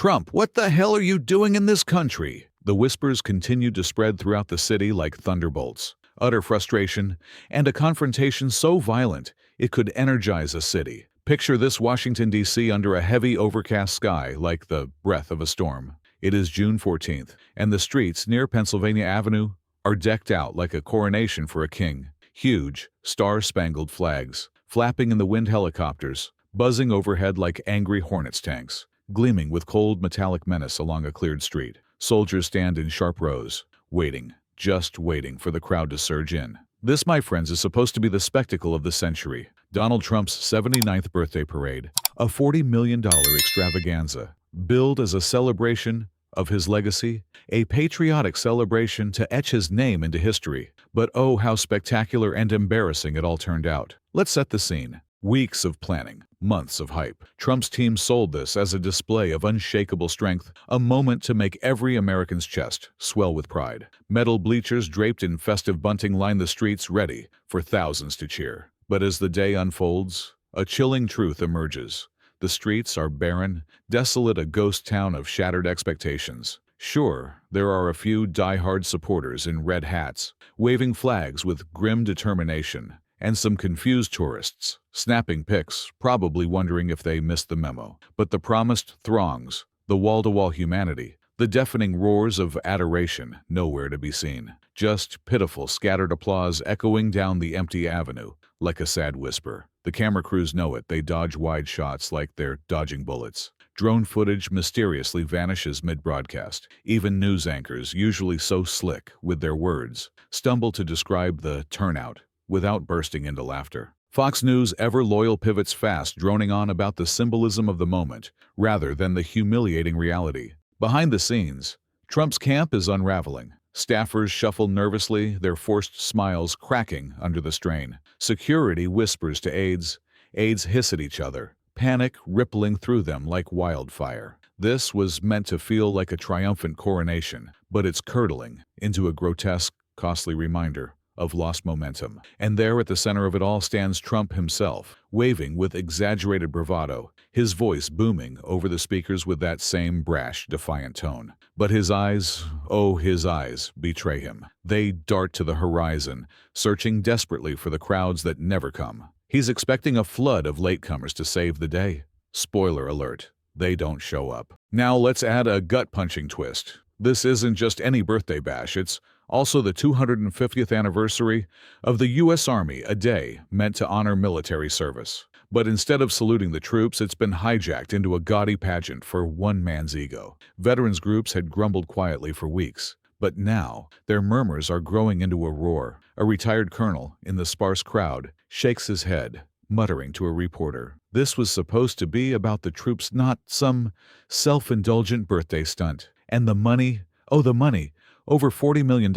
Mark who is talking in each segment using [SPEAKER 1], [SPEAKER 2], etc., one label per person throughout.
[SPEAKER 1] "Trump, what the hell are you doing in this country?" The whispers continued to spread throughout the city like thunderbolts. Utter frustration, and a confrontation so violent it could energize a city. Picture this: Washington, D.C. under a heavy overcast sky like the breath of a storm. It is June 14th, and the streets near Pennsylvania Avenue are decked out like a coronation for a king. Huge, star-spangled flags, flapping in the wind, helicopters buzzing overhead like angry Hornets tanks, gleaming with cold metallic menace along a cleared street. Soldiers stand in sharp rows, waiting, just waiting for the crowd to surge in. This, my friends, is supposed to be the spectacle of the century. Donald Trump's 79th birthday parade, a $40 million extravaganza, billed as a celebration of his legacy, a patriotic celebration to etch his name into history. But oh, how spectacular and embarrassing it all turned out. Let's set the scene. Weeks of planning, months of hype. Trump's team sold this as a display of unshakable strength, a moment to make every American's chest swell with pride. Metal bleachers draped in festive bunting line the streets, ready for thousands to cheer. But as the day unfolds, a chilling truth emerges. The streets are barren, desolate, a ghost town of shattered expectations. Sure, there are a few die-hard supporters in red hats, waving flags with grim determination, and some confused tourists, snapping pics, probably wondering if they missed the memo. But the promised throngs, the wall-to-wall humanity, the deafening roars of adoration, nowhere to be seen. Just pitiful, scattered applause echoing down the empty avenue, like a sad whisper. The camera crews know it. They dodge wide shots like they're dodging bullets. Drone footage mysteriously vanishes mid-broadcast. Even news anchors, usually so slick with their words, stumble to describe the turnout without bursting into laughter. Fox News, ever loyal, pivots fast, droning on about the symbolism of the moment, rather than the humiliating reality. Behind the scenes, Trump's camp is unraveling. Staffers shuffle nervously, their forced smiles cracking under the strain. Security whispers to aides. Aides hiss at each other, panic rippling through them like wildfire. This was meant to feel like a triumphant coronation, but it's curdling into a grotesque, costly reminder of lost momentum. And there at the center of it all stands Trump himself, waving with exaggerated bravado, his voice booming over the speakers with that same brash, defiant tone. But his eyes, oh, his eyes betray him. They dart to the horizon, searching desperately for the crowds that never come. He's expecting a flood of latecomers to save the day. Spoiler alert, they don't show up. Now let's add a gut-punching twist. This isn't just any birthday bash, it's also the 250th anniversary of the U.S. Army, a day meant to honor military service. But instead of saluting the troops, it's been hijacked into a gaudy pageant for one man's ego. Veterans groups had grumbled quietly for weeks, but now their murmurs are growing into a roar. A retired colonel in the sparse crowd shakes his head, muttering to a reporter, "This was supposed to be about the troops, not some self-indulgent birthday stunt. And the money, oh the money, over $40 million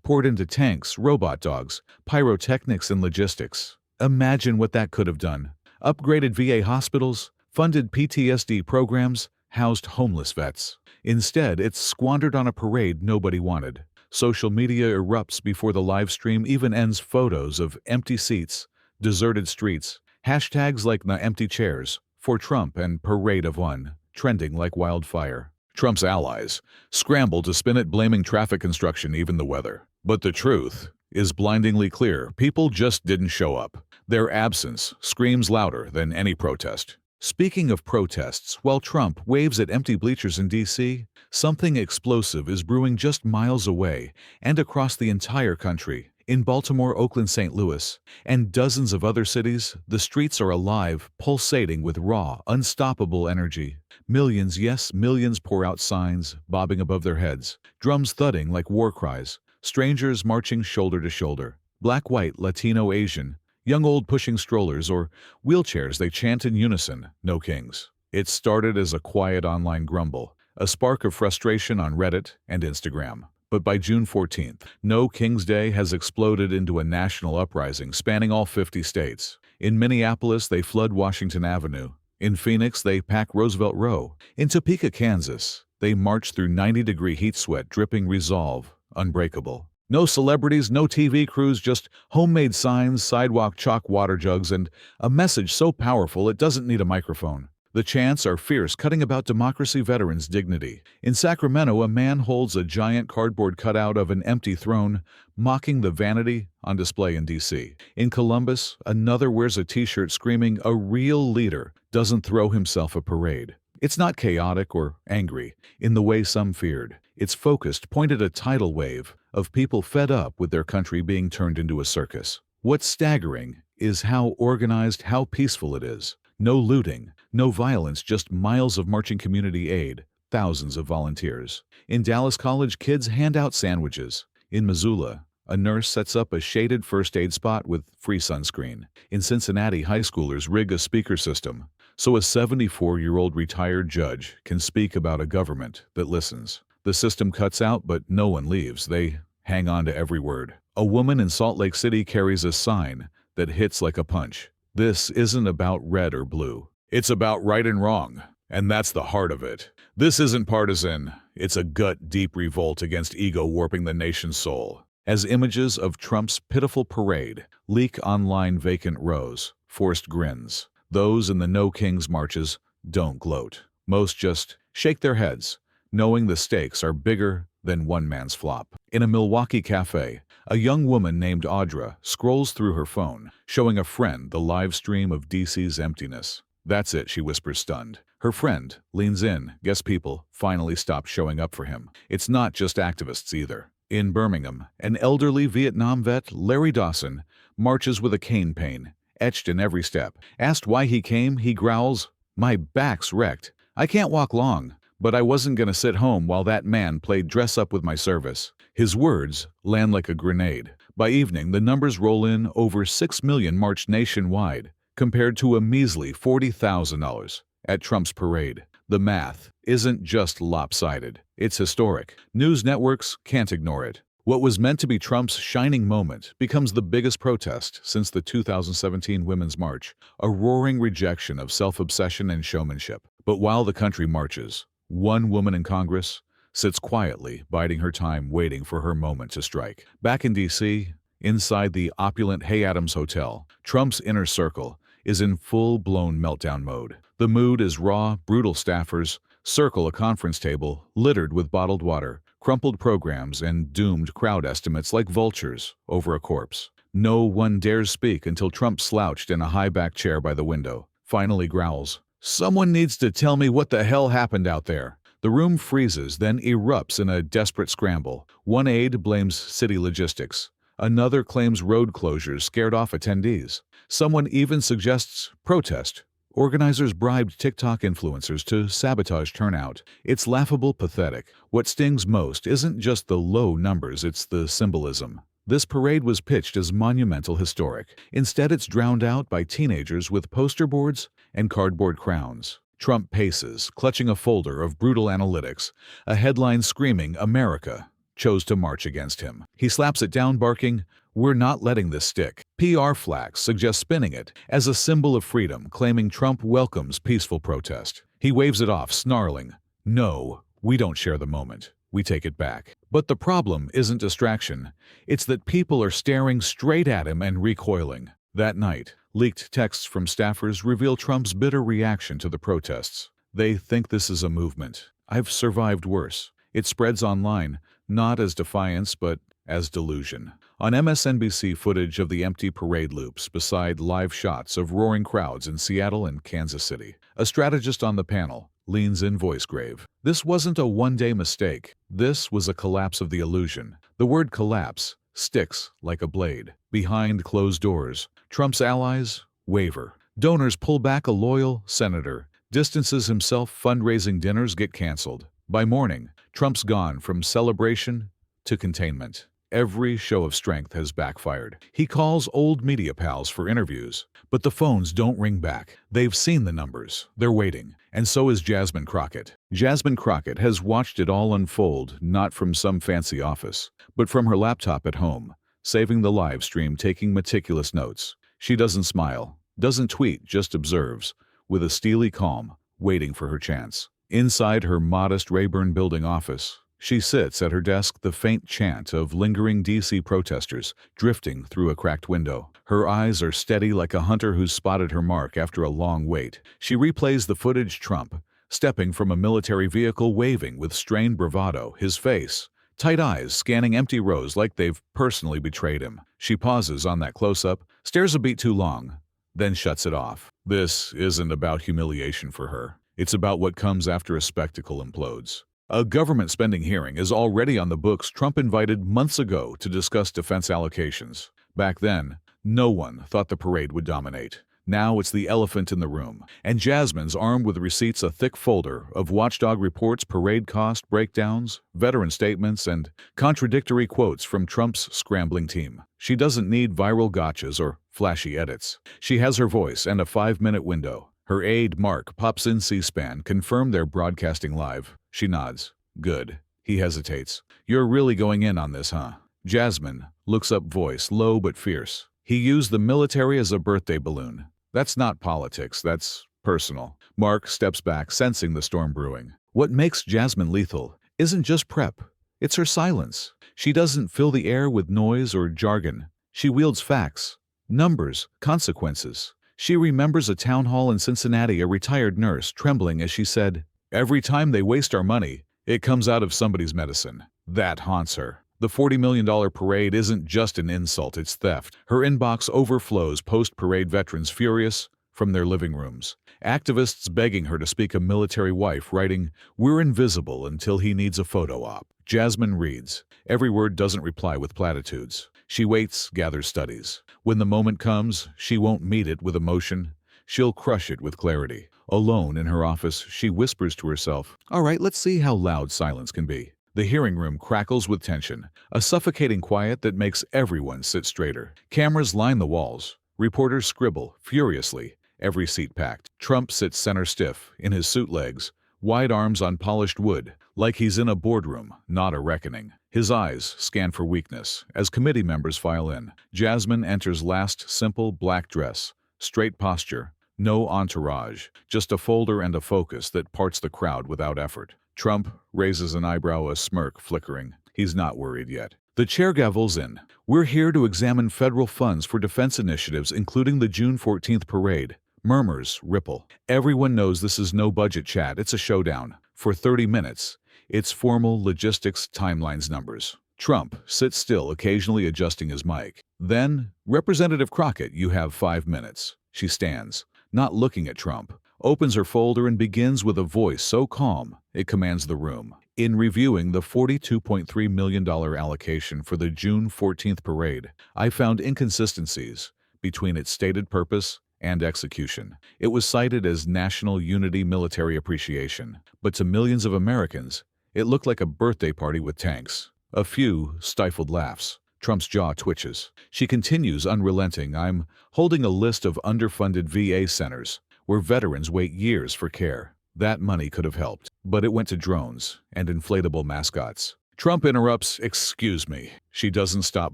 [SPEAKER 1] poured into tanks, robot dogs, pyrotechnics, and logistics. Imagine what that could have done. Upgraded VA hospitals, funded PTSD programs, housed homeless vets. Instead, it's squandered on a parade nobody wanted. Social media erupts before the live stream even ends. Photos of empty seats, deserted streets, hashtags like the empty chairs for Trump and parade of one, trending like wildfire. Trump's allies scramble to spin it, blaming traffic construction, even the weather. But the truth is blindingly clear. People just didn't show up. Their absence screams louder than any protest. Speaking of protests, while Trump waves at empty bleachers in D.C., something explosive is brewing just miles away and across the entire country. In Baltimore, Oakland, St. Louis, and dozens of other cities, the streets are alive, pulsating with raw, unstoppable energy. Millions, yes, millions pour out signs, bobbing above their heads, drums thudding like war cries, strangers marching shoulder to shoulder, black, white, Latino, Asian, young, old, pushing strollers or wheelchairs. They chant in unison, "No kings." It started as a quiet online grumble, a spark of frustration on Reddit and Instagram. But by June 14th, No Kings Day has exploded into a national uprising spanning all 50 states. In Minneapolis, they flood Washington Avenue. In Phoenix, they pack Roosevelt Row. In Topeka, Kansas, they march through 90-degree heat sweat, dripping resolve, unbreakable. No celebrities, no TV crews, just homemade signs, sidewalk chalk, water jugs, and a message so powerful it doesn't need a microphone. The chants are fierce, cutting about democracy veterans' dignity. In Sacramento, a man holds a giant cardboard cutout of an empty throne, mocking the vanity on display in D.C. In Columbus, another wears a t-shirt screaming, "A real leader doesn't throw himself a parade." It's not chaotic or angry in the way some feared. It's focused, pointed a tidal wave of people fed up with their country being turned into a circus. What's staggering is how organized, how peaceful it is. No looting, no violence, just miles of marching community aid, thousands of volunteers. In Dallas College, kids hand out sandwiches. In Missoula, a nurse sets up a shaded first aid spot with free sunscreen. In Cincinnati, high schoolers rig a speaker system so a 74-year-old retired judge can speak about a government that listens. The system cuts out, but no one leaves. They hang on to every word. A woman in Salt Lake City carries a sign that hits like a punch. This isn't about red or blue. It's about right and wrong, and that's the heart of it. This isn't partisan. It's a gut-deep revolt against ego warping the nation's soul. As images of Trump's pitiful parade leak online, vacant rows, forced grins. Those in the No Kings marches don't gloat. Most just shake their heads, knowing the stakes are bigger than one man's flop. In a Milwaukee cafe, a young woman named Audra scrolls through her phone, showing a friend the live stream of DC's emptiness. "That's it," she whispers, stunned. Her friend leans in. Guess people finally stopped showing up for him. It's not just activists either. In Birmingham, an elderly Vietnam vet, Larry Dawson, marches with a cane pain etched in every step. Asked why he came, he growls, "My back's wrecked. I can't walk long, but I wasn't gonna sit home while that man played dress up with my service." His words land like a grenade. By evening, the numbers roll in. Over 6 million marched nationwide, compared to a measly $40,000 at Trump's parade. The math isn't just lopsided, it's historic. News networks can't ignore it. What was meant to be Trump's shining moment becomes the biggest protest since the 2017 Women's March, a roaring rejection of self-obsession and showmanship. But while the country marches, one woman in Congress sits quietly, biding her time, waiting for her moment to strike. Back in D.C., inside the opulent Hay Adams Hotel, Trump's inner circle is in full-blown meltdown mode. The mood is raw. Brutal staffers circle a conference table littered with bottled water, crumpled programs, and doomed crowd estimates like vultures over a corpse. No one dares speak until Trump, slouched in a high-back chair by the window, finally growls, "Someone needs to tell me what the hell happened out there." The room freezes, then erupts in a desperate scramble. One aide blames city logistics. Another claims road closures scared off attendees. Someone even suggests protest. Organizers bribed TikTok influencers to sabotage turnout. It's laughable, pathetic. What stings most isn't just the low numbers, it's the symbolism. This parade was pitched as monumental, historic. Instead, it's drowned out by teenagers with poster boards and cardboard crowns. Trump paces, clutching a folder of brutal analytics, a headline screaming, "America chose to march against him." He slaps it down, barking, "We're not letting this stick." PR flack suggests spinning it as a symbol of freedom, claiming Trump welcomes peaceful protest. He waves it off, snarling, "No, we don't share the moment. We take it back." But the problem isn't distraction. It's that people are staring straight at him and recoiling. That night, leaked texts from staffers reveal Trump's bitter reaction to the protests. They think this is a movement. "I've survived worse." It spreads online, not as defiance, but as delusion. On MSNBC, footage of the empty parade loops beside live shots of roaring crowds in Seattle and Kansas City. A strategist on the panel leans in, voice grave. "This wasn't a one-day mistake. This was a collapse of the illusion." The word collapse sticks like a blade. Behind closed doors, Trump's allies waver. Donors pull back. A loyal senator distances himself. Fundraising dinners get canceled. By morning, Trump's gone from celebration to containment. Every show of strength has backfired. He calls old media pals for interviews, but the phones don't ring back. They've seen the numbers. They're waiting. And so is Jasmine Crockett. Jasmine Crockett has watched it all unfold, not from some fancy office, but from her laptop at home, saving the live stream, taking meticulous notes. She doesn't smile, doesn't tweet, just observes, with a steely calm, waiting for her chance. Inside her modest Rayburn Building office, She sits at her desk, the faint chant of lingering D.C. protesters drifting through a cracked window. Her eyes are steady like a hunter who's spotted her mark after a long wait. She replays the footage: Trump stepping from a military vehicle, waving with strained bravado, his face, tight eyes scanning empty rows like they've personally betrayed him. She pauses on that close-up, stares a beat too long, then shuts it off. This isn't about humiliation for her. It's about what comes after a spectacle implodes. A government spending hearing is already on the books. Trump invited months ago to discuss defense allocations. Back then, no one thought the parade would dominate. Now it's the elephant in the room, and Jasmine's armed with receipts, a thick folder of watchdog reports, parade cost breakdowns, veteran statements, and contradictory quotes from Trump's scrambling team. She doesn't need viral gotchas or flashy edits. She has her voice and a 5-minute window. Her aide, Mark, pops in. C-SPAN confirmed they're broadcasting live. She nods. Good. He hesitates. You're really going in on this, huh? Jasmine looks up, voice low but fierce. He used the military as a birthday balloon. That's not politics, that's personal. Mark steps back, sensing the storm brewing. What makes Jasmine lethal isn't just prep, it's her silence. She doesn't fill the air with noise or jargon. She wields facts, numbers, consequences. She remembers a town hall in Cincinnati, a retired nurse trembling as she said, "Every time they waste our money, it comes out of somebody's medicine." That haunts her. The $40 million parade isn't just an insult, it's theft. Her inbox overflows, post-parade veterans furious from their living rooms. Activists begging her to speak, a military wife writing, "We're invisible until he needs a photo op." Jasmine reads. Every word, doesn't reply with platitudes. She waits, gathers, studies. When the moment comes, she won't meet it with emotion. She'll crush it with clarity. Alone in her office, she whispers to herself, "All right, let's see how loud silence can be." The hearing room crackles with tension, a suffocating quiet that makes everyone sit straighter. Cameras line the walls. Reporters scribble furiously, every seat packed. Trump sits center stiff, in his suit legs, wide arms on polished wood, like he's in a boardroom, not a reckoning. His eyes scan for weakness as committee members file in. Jasmine enters last, simple black dress, straight posture, no entourage, just a folder and a focus that parts the crowd without effort. Trump raises an eyebrow, a smirk flickering. He's not worried yet. The chair gavels in. "We're here to examine federal funds for defense initiatives, including the June 14th parade." Murmurs ripple. Everyone knows this is no budget chat, it's a showdown. For 30 minutes, it's formal logistics, timelines, numbers. Trump sits still, occasionally adjusting his mic. Then, "Representative Crockett, you have 5 minutes." She stands, not looking at Trump, opens her folder and begins with a voice so calm it commands the room. "In reviewing the $42.3 million allocation for the June 14th parade, I found inconsistencies between its stated purpose and execution. It was cited as national unity, military appreciation, but to millions of Americans, it looked like a birthday party with tanks." A few stifled laughs. Trump's jaw twitches. She continues, unrelenting, "I'm holding a list of underfunded VA centers where veterans wait years for care. That money could have helped, but it went to drones and inflatable mascots." Trump interrupts, "Excuse me." She doesn't stop,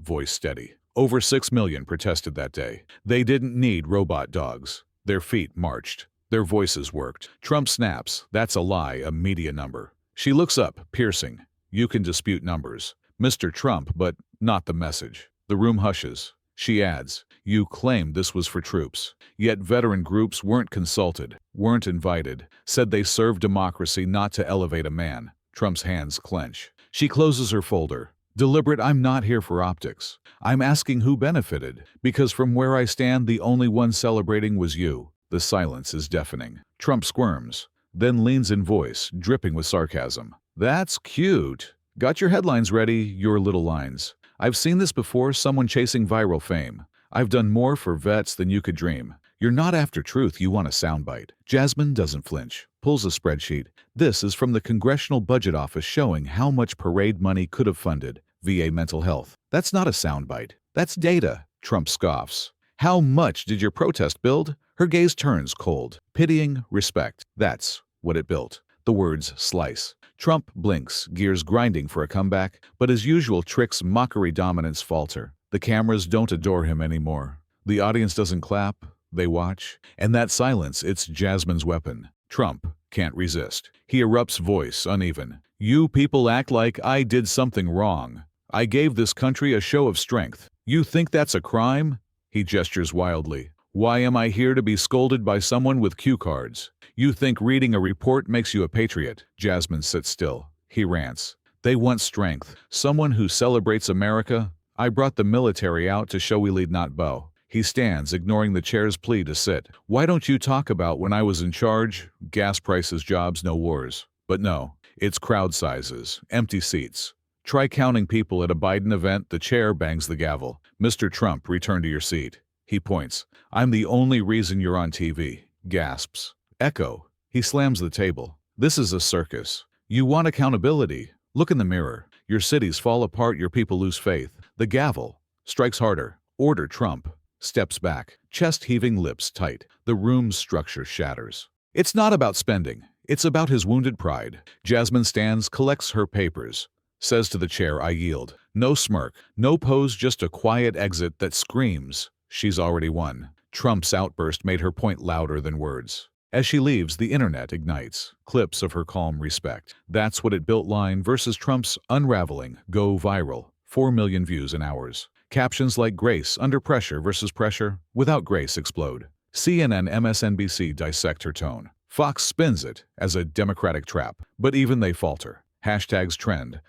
[SPEAKER 1] voice steady. "Over 6 million protested that day. They didn't need robot dogs. Their feet marched. Their voices worked." Trump snaps, "That's a lie, a media number." She looks up, piercing. "You can dispute numbers, Mr. Trump, but not the message." The room hushes. She adds, "You claimed this was for troops, yet veteran groups weren't consulted, weren't invited, said they served democracy, not to elevate a man." Trump's hands clench. She closes her folder. "Deliberate, I'm not here for optics. I'm asking who benefited, because from where I stand, the only one celebrating was you." The silence is deafening. Trump squirms, then leans in, voice dripping with sarcasm. "That's cute. Got your headlines ready, your little lines. I've seen this before, someone chasing viral fame. I've done more for vets than you could dream. You're not after truth, you want a soundbite." Jasmine doesn't flinch, pulls a spreadsheet. This is from the Congressional Budget Office, showing how much parade money could have funded VA mental health. "That's not a soundbite. That's data." Trump scoffs. "How much did your protest build?" Her gaze turns cold. Pitying respect. That's what it built. The words slice. Trump blinks, gears grinding for a comeback, but his usual tricks, mockery, dominance falter. The cameras don't adore him anymore. The audience doesn't clap, they watch. And that silence, it's Jasmine's weapon. Trump can't resist. He erupts, voice uneven. You people act like I did something wrong. I gave this country a show of strength. You think that's a crime? He gestures wildly. Why am I here to be scolded by someone with cue cards? You think reading a report makes you a patriot? Jasmine sits still. He rants. They want strength. Someone who celebrates America? I brought the military out to show we lead, not bow. He stands, ignoring the chair's plea to sit. Why don't you talk about when I was in charge? Gas prices, jobs, no wars. But no, it's crowd sizes, empty seats. Try counting people at a Biden event. The chair bangs the gavel. Mr. Trump, return to your seat. He points. I'm the only reason you're on TV. Gasps. Echo. He slams the table. This is a circus. You want accountability? Look in the mirror. Your cities fall apart, your people lose faith. The gavel strikes harder. Order. Trump steps back, chest heaving, lips tight. The room's structure shatters. It's not about spending. It's about his wounded pride. Jasmine stands, collects her papers, says to the chair, I yield. No smirk, no pose, just a quiet exit that screams she's already won. Trump's outburst made her point louder than words. As she leaves, the internet ignites. Clips of her calm respect. That's what it built. Line versus Trump's unraveling go viral. 4 million views in hours. Captions like grace under pressure versus pressure without grace explode. CNN, MSNBC dissect her tone. Fox spins it as a Democratic trap, but even they falter. Hashtags trend.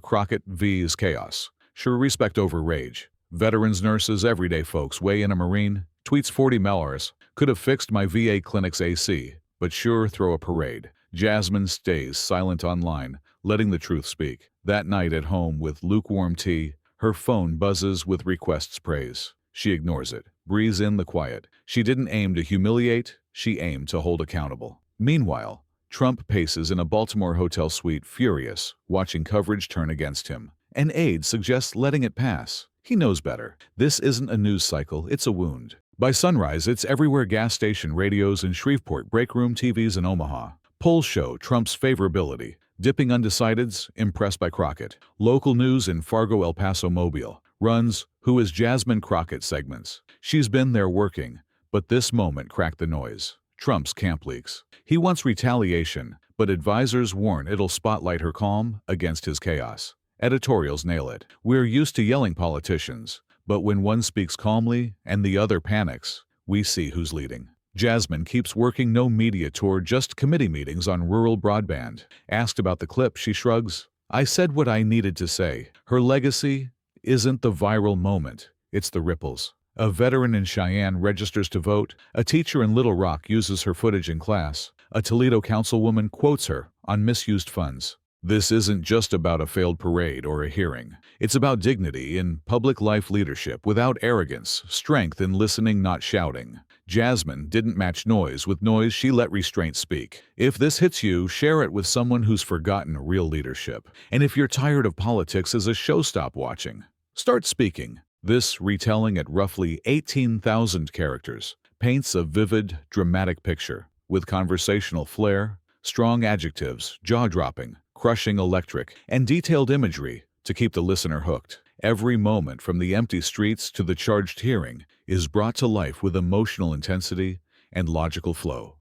[SPEAKER 1] Crockett vs. chaos. Sure respect over rage. Veterans, nurses, everyday folks weigh in. A Marine tweets 40 Mellors. Could have fixed my VA clinic's AC, but sure throw a parade. Jasmine stays silent online, letting the truth speak. That night at home with lukewarm tea, her phone buzzes with requests praise. She ignores it, breathes in the quiet. She didn't aim to humiliate, she aimed to hold accountable. Meanwhile, Trump paces in a Baltimore hotel suite, furious, watching coverage turn against him. An aide suggests letting it pass. He knows better. This isn't a news cycle, it's a wound. By sunrise, it's everywhere. Gas station radios in Shreveport, break room TVs in Omaha. Polls show Trump's favorability. Dipping undecideds, impressed by Crockett. Local news in Fargo, El Paso, Mobile. Runs, who is Jasmine Crockett segments. She's been there working, but this moment cracked the noise. Trump's camp leaks. He wants retaliation, but advisors warn it'll spotlight her calm against his chaos. Editorials nail it. We're used to yelling politicians, but when one speaks calmly and the other panics, we see who's leading. Jasmine keeps working. No media tour, just committee meetings on rural broadband. Asked about the clip, she shrugs. I said what I needed to say. Her legacy isn't the viral moment, it's the ripples. A veteran in Cheyenne registers to vote. A teacher in Little Rock uses her footage in class. A Toledo councilwoman quotes her on misused funds. This isn't just about a failed parade or a hearing. It's about dignity in public life, leadership without arrogance, strength in listening, not shouting. Jasmine didn't match noise with noise, she let restraint speak. If this hits you, share it with someone who's forgotten real leadership. And if you're tired of politics as a show, stop watching. Start speaking. This retelling, at roughly 18,000 characters, paints a vivid, dramatic picture with conversational flair, strong adjectives, jaw-dropping, crushing electric, and detailed imagery to keep the listener hooked. Every moment, from the empty streets to the charged hearing, is brought to life with emotional intensity and logical flow.